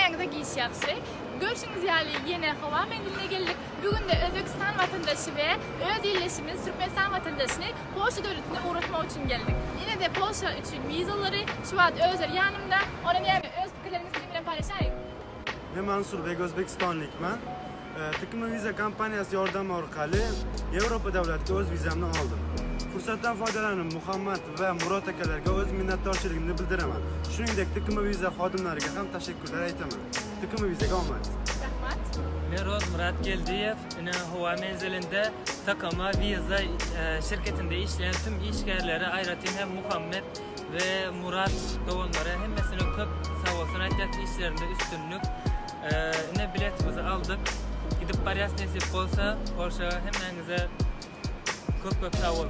Näňde giyişýärsi. Görüşüňiz ýaly ýene hawa mendiline geldik. Bugün de Özbekistan vatandaşı ve öz illeşimiz Türkmenistan vatandaşyny Polşa döwletine uğratmak üçin geldik. Ýene de Polşa üçin wizalary şu wagt özler ýanymda. Onam ýa-ni öz pikirlerinizi bilen paylaşaýyn. Men Mansurbek, Özbekistonlikman. Tikma viza kompaniyasi yordami orqali Yevropa davlatiga o'z vizamni oldim. Fursatdan foydalanib Muhammad va Murod akalarga o'z minnatdorchiligimni bildiraman. Shuningdek, Tikma viza xodimlariga ham tashakkurlar aytaman. Tikma vizaga omad. Rahmat. Men Rozmurat Keldiyev, hava menzilinde Takama Viza şirketinde işleyen tüm işgärleri ayratim hem Muhammed ve Murat doğanlara hemmesine köp sağ olsun aytýar işlerinde üstünlük. Ne biletimizi aldık. Gidip barýas nesip bolsa, Polşa hemmenize köp sağ olun.